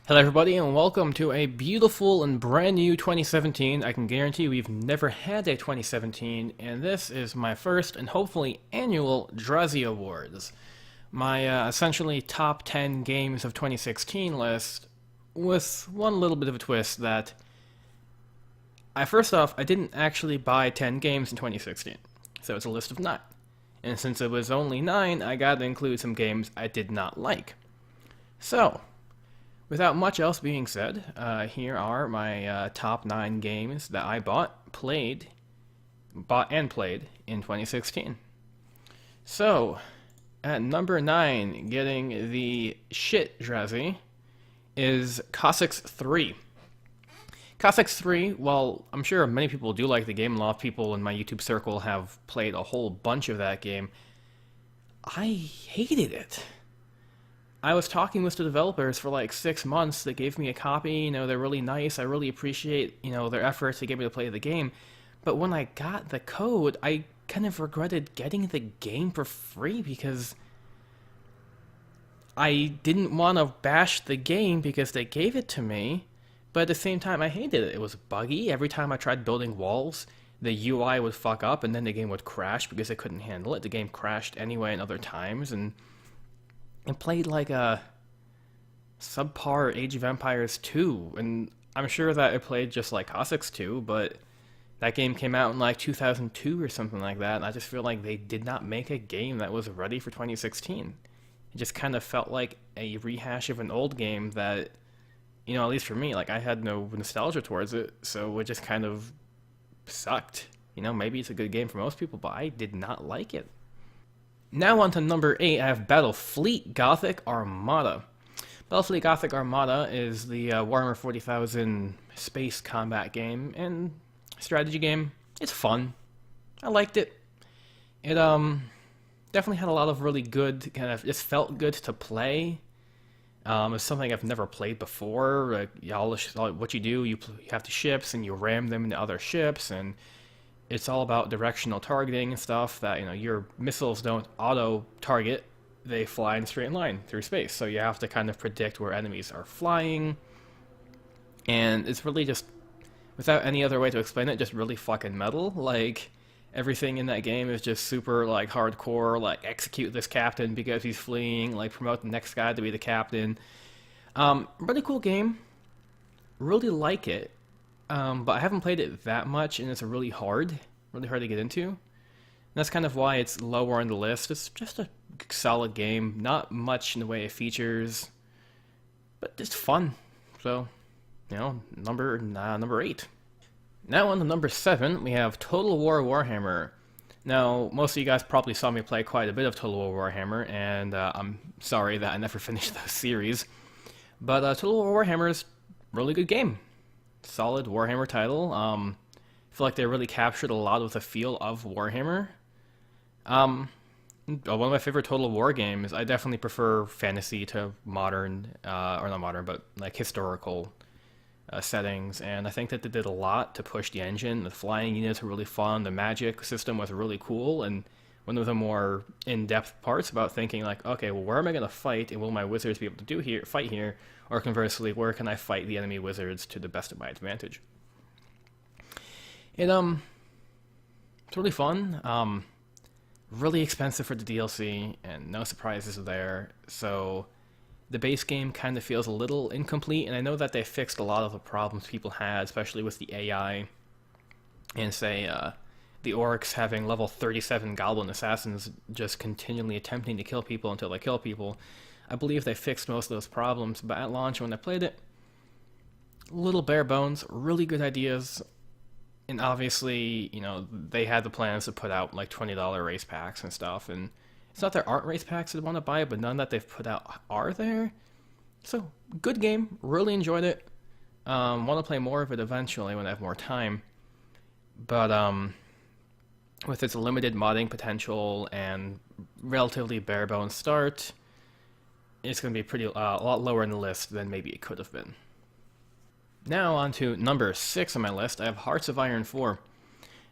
Hello everybody and welcome to a beautiful and brand new 2017. I can guarantee we've never had a 2017, and this is my first and hopefully annual Drazzie Awards. My essentially top 10 games of 2016 list, with one little bit of a twist that first off, I didn't actually buy 10 games in 2016, so it's a list of 9. And since it was only 9, I gotta include some games I did not like. So, without much else being said, here are my top 9 games that I bought and played in 2016. So, at number 9, getting the shit Drazzie, is Cossaks 3. Cossaks 3, while I'm sure many people do like the game, a lot of people in my YouTube circle have played a whole bunch of that game, I hated it. I was talking with the developers for like 6 months. They gave me a copy. They're really nice. I really appreciate, their efforts to get me to play the game. But when I got the code, I kind of regretted getting the game for free because I didn't want to bash the game because they gave it to me. But at the same time, I hated it. It was buggy. Every time I tried building walls, the UI would fuck up and then the game would crash because I couldn't handle it. The game crashed anyway in other times, and it played like a subpar Age of Empires 2, and I'm sure that it played just like Cossaks 2, but that game came out in like 2002 or something like that, and I just feel like they did not make a game that was ready for 2016. It just kind of felt like a rehash of an old game that, at least for me, like I had no nostalgia towards it, so it just kind of sucked. Maybe it's a good game for most people, but I did not like it. Now on to number 8, I have Battlefleet Gothic ARMADA. Battlefleet Gothic ARMADA is the Warhammer 40,000 space combat game and strategy game. It's fun. I liked it. It definitely had a lot of really good, it felt good to play. It's something I've never played before. What you do, you have the ships and you ram them into other ships, and it's all about directional targeting and stuff that, your missiles don't auto-target. They fly in a straight line through space. So you have to kind of predict where enemies are flying. And it's really just, without any other way to explain it, just really fucking metal. Like, everything in that game is just super, hardcore, execute this captain because he's fleeing, promote the next guy to be the captain. Really cool game. Really like it. But I haven't played it that much, and it's really hard to get into. And that's kind of why it's lower on the list. It's just a solid game, not much in the way of features, but it's fun. So, number 8. Now on to number 7, we have Total War Warhammer. Now, most of you guys probably saw me play quite a bit of Total War Warhammer, and I'm sorry that I never finished the series. But Total War Warhammer is a really good game. Solid Warhammer title. I feel like they really captured a lot of the feel of Warhammer. One of my favorite Total War games. I definitely prefer fantasy to modern, or not modern, but historical settings. And I think that they did a lot to push the engine. The flying units were really fun. The magic system was really cool. And one of the more in-depth parts about thinking okay, well, where am I going to fight, and will my wizards be able to fight here? Or conversely, where can I fight the enemy wizards to the best of my advantage? It's really fun. Really expensive for the DLC, and no surprises there. So the base game kind of feels a little incomplete, and I know that they fixed a lot of the problems people had, especially with the AI, and the orcs having level 37 goblin assassins just continually attempting to kill people until they kill people. I believe they fixed most of those problems, but at launch when I played it, little bare bones, really good ideas, and obviously, they had the plans to put out $20 race packs and stuff, and it's not there aren't race packs that I want to buy, but none that they've put out are there. So, good game, really enjoyed it. Want to play more of it eventually when I have more time, but with its limited modding potential and relatively bare bones start, it's going to be a lot lower in the list than maybe it could have been. Now on to number 6 on my list, I have Hearts of Iron 4.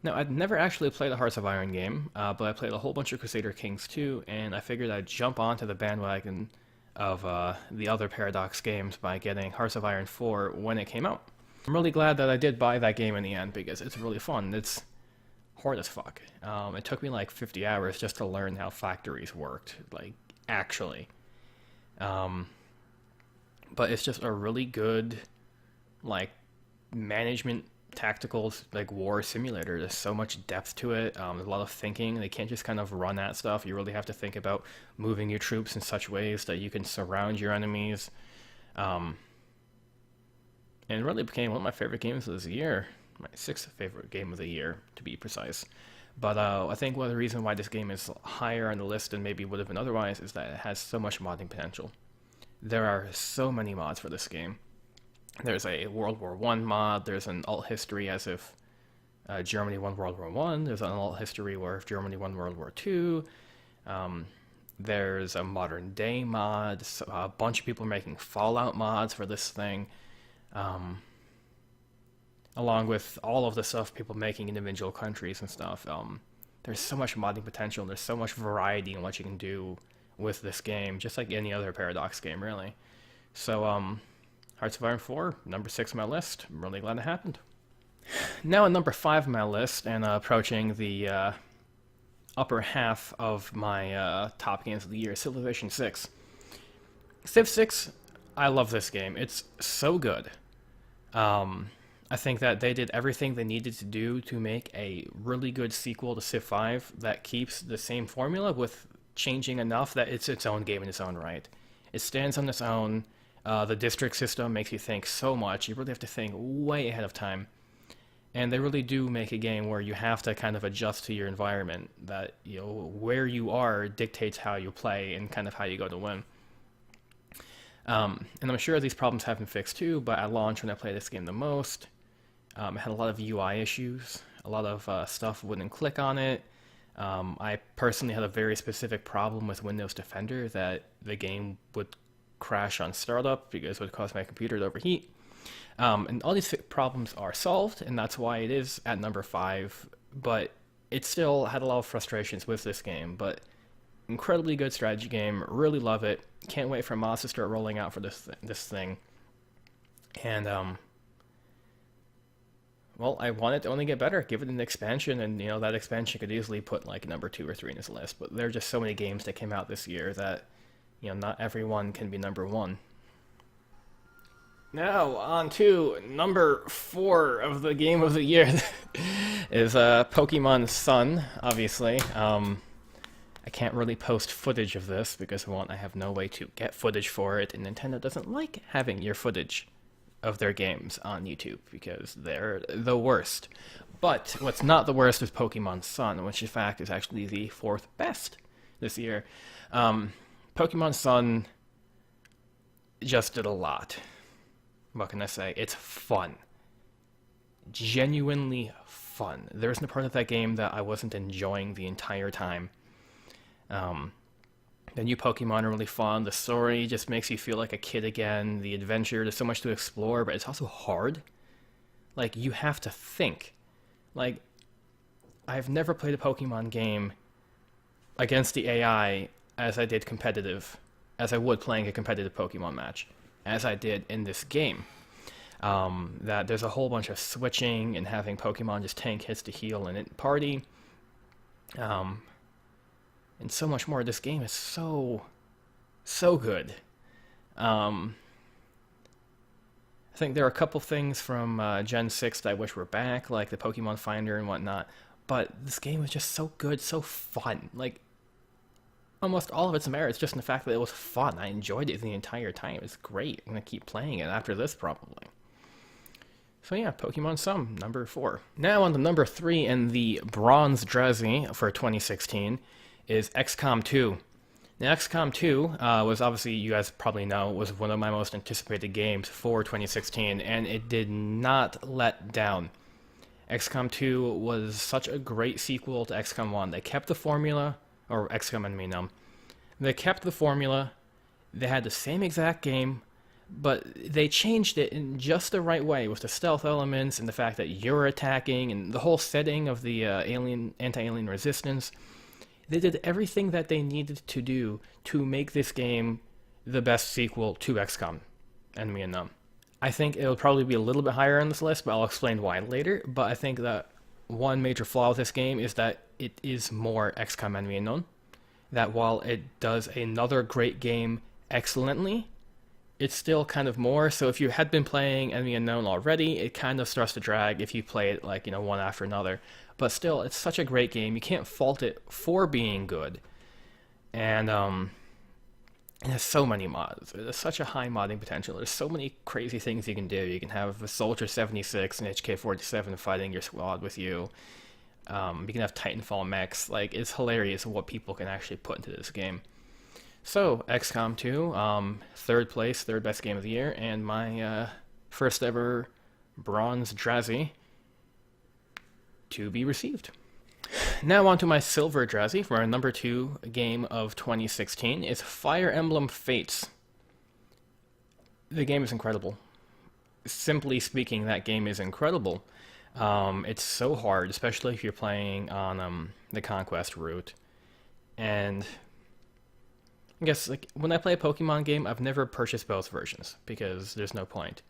Now, I'd never actually played a Hearts of Iron game, but I played a whole bunch of Crusader Kings 2, and I figured I'd jump onto the bandwagon of the other Paradox games by getting Hearts of Iron 4 when it came out. I'm really glad that I did buy that game in the end because it's really fun. It's hard as fuck. It took me like 50 hours just to learn how factories worked, like, actually. But it's just a really good, like, management tactical, like, war simulator. There's so much depth to it. There's a lot of thinking. They can't just kind of run at stuff. You really have to think about moving your troops in such ways that you can surround your enemies. And it really became one of my favorite games of this year. My 6th favorite game of the year, to be precise. But I think one of the reasons why this game is higher on the list than maybe would have been otherwise is that it has so much modding potential. There are so many mods for this game. There's a World War I mod, there's an alt history as if Germany won World War I, there's an alt history where if Germany won World War II, there's a modern day mod, so a bunch of people are making Fallout mods for this thing, along with all of the stuff people making individual countries and stuff. There's so much modding potential, there's so much variety in what you can do with this game, just like any other Paradox game, really. So, Hearts of Iron 4, number 6 on my list. I'm really glad it happened. Now at number 5 on my list, and approaching the upper half of my top games of the year, Civilization 6. Civ 6, I love this game. It's so good. I think that they did everything they needed to do to make a really good sequel to Civ 5 that keeps the same formula with changing enough that it's its own game in its own right. It stands on its own. The district system makes you think so much. You really have to think way ahead of time. And they really do make a game where you have to kind of adjust to your environment. That, you know, where you are dictates how you play and kind of how you go to win. And I'm sure these problems have been fixed too, but at launch when I played this game the most, it had a lot of UI issues. A lot of stuff wouldn't click on it. I personally had a very specific problem with Windows Defender that the game would crash on startup because it would cause my computer to overheat. And all these problems are solved, and that's why it is at number 5, but it still had a lot of frustrations with this game. But incredibly good strategy game, really love it. Can't wait for mods to start rolling out for this thing. And well, I want it to only get better. Give it an expansion, and you know that expansion could easily put like number 2 or 3 in this list. But there are just so many games that came out this year that, you know, not everyone can be number 1. Now on to number 4 of the game of the year is Pokemon Sun. Obviously, I can't really post footage of this because I have no way to get footage for it, and Nintendo doesn't like having your footage of their games on YouTube because they're the worst. But what's not the worst is Pokemon Sun, which in fact is actually the 4th best this year. Pokemon Sun just did a lot. What can I say? It's fun. Genuinely fun. There isn't a part of that game that I wasn't enjoying the entire time. The new Pokemon are really fun. The story just makes you feel like a kid again. The adventure, there's so much to explore, but it's also hard. Like, you have to think. Like, I've never played a Pokemon game against the AI as I did competitive, as I would playing a competitive Pokemon match, as I did in this game. That there's a whole bunch of switching and having Pokemon just tank hits to heal and it party. And so much more. This game is so good. I think there are a couple things from Gen 6 that I wish were back, like the Pokemon Finder and whatnot, but this game was just so good, so fun. Like, almost all of its merits just in the fact that it was fun. I enjoyed it the entire time. It's great. I'm going to keep playing it after this, probably. So yeah, Pokemon Sun, number 4. Now on to number 3 in the Bronze Drazzy for 2016 is XCOM 2. Now, XCOM 2 was obviously, you guys probably know, was one of my most anticipated games for 2016, and it did not let down. XCOM 2 was such a great sequel to XCOM 1. They kept the formula, or XCOM Enemy Numb. They kept the formula, they had the same exact game, but they changed it in just the right way with the stealth elements and the fact that you're attacking and the whole setting of the anti-alien resistance. They did everything that they needed to do to make this game the best sequel to XCOM, Enemy Unknown. I think it'll probably be a little bit higher on this list, but I'll explain why later. But I think that one major flaw with this game is that it is more XCOM Enemy Unknown. That while it does another great game excellently, it's still kind of more. So if you had been playing Enemy Unknown already, it kind of starts to drag if you play it like, one after another. But still, it's such a great game. You can't fault it for being good. And it has so many mods. There's such a high modding potential. There's so many crazy things you can do. You can have a Soldier 76 and HK-47 fighting your squad with you. You can have Titanfall mechs. Like, it's hilarious what people can actually put into this game. So, XCOM 2, third place, third best game of the year, and my first ever bronze Drazzie to be received. Now on to my silver Drazzie for our number 2 game of 2016 is Fire Emblem Fates. The game is incredible. Simply speaking, that game is incredible. It's so hard, especially if you're playing on the Conquest route. And I guess like when I play a Pokemon game, I've never purchased both versions because there's no point.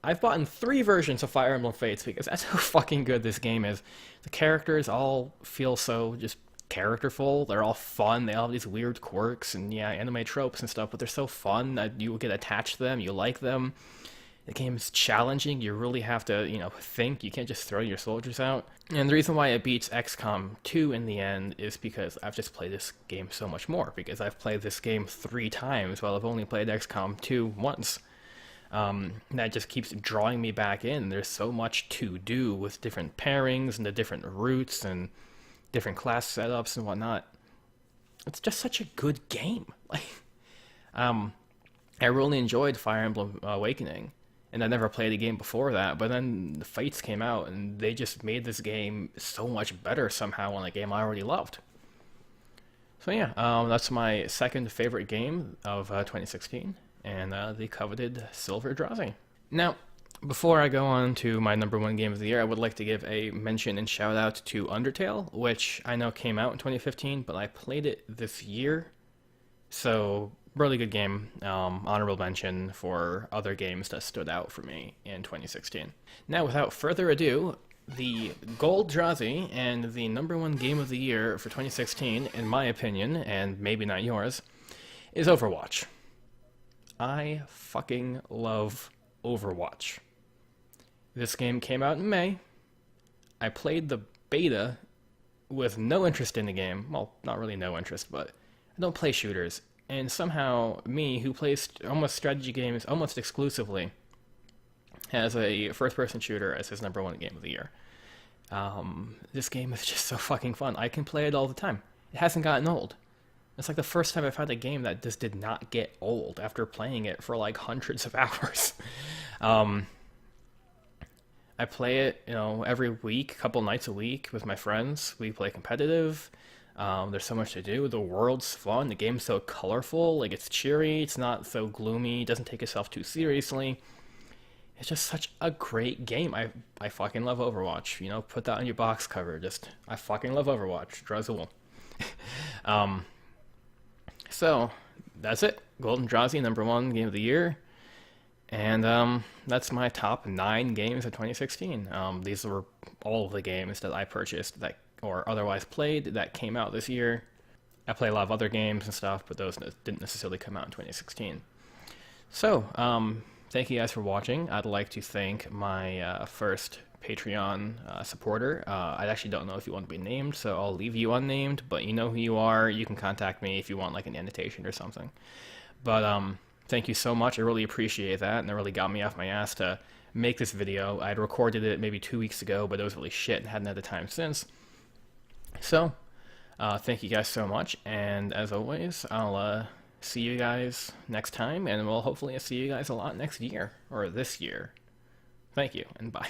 I've bought in 3 versions of Fire Emblem Fates because that's how fucking good this game is. The characters all feel so just characterful. They're all fun. They all have these weird quirks and anime tropes and stuff, but they're so fun that you get attached to them. You like them. The game is challenging. You really have to, think. You can't just throw your soldiers out. And the reason why it beats XCOM 2 in the end is because I've just played this game so much more. Because I've played this game 3 times while I've only played XCOM 2 once. That just keeps drawing me back in. There's so much to do with different pairings and the different routes and different class setups and whatnot. It's just such a good game. I really enjoyed Fire Emblem Awakening, and I never played a game before that, but then the Fates came out, and they just made this game so much better somehow on a game I already loved. So that's my second favorite game of 2016. And the coveted Silver Drazzie. Now, before I go on to my number 1 game of the year, I would like to give a mention and shout out to Undertale, which I know came out in 2015, but I played it this year. So, really good game. Honorable mention for other games that stood out for me in 2016. Now, without further ado, the Gold Drazzie and the number 1 game of the year for 2016, in my opinion, and maybe not yours, is Overwatch. I fucking love Overwatch. This game came out in May. I played the beta with no interest in the game. Well, not really no interest, but I don't play shooters. And somehow, me, who plays almost strategy games almost exclusively, has a first-person shooter as his number 1 game of the year. This game is just so fucking fun. I can play it all the time. It hasn't gotten old. It's like the first time I've had a game that just did not get old after playing it for like hundreds of hours. I play it, every week, a couple nights a week with my friends. We play competitive. There's so much to do. The world's fun. The game's so colorful. Like, it's cheery. It's not so gloomy. It doesn't take itself too seriously. It's just such a great game. I fucking love Overwatch. Put that on your box cover. I fucking love Overwatch. Drazule. So, that's it. Golden Drazzie, number 1 game of the year. And that's my top 9 games of 2016. These were all of the games that I purchased or otherwise played that came out this year. I play a lot of other games and stuff, but those didn't necessarily come out in 2016. So, thank you guys for watching. I'd like to thank my first Patreon supporter. I actually don't know if you want to be named, so I'll leave you unnamed, but you know who you are. You can contact me if you want like an annotation or something. But thank you so much. I really appreciate that, and it really got me off my ass to make this video. I'd recorded it maybe 2 weeks ago, but it was really shit and hadn't had the time since. So, thank you guys so much, and as always, I'll see you guys next time, and we'll hopefully see you guys a lot next year, or this year. Thank you, and bye.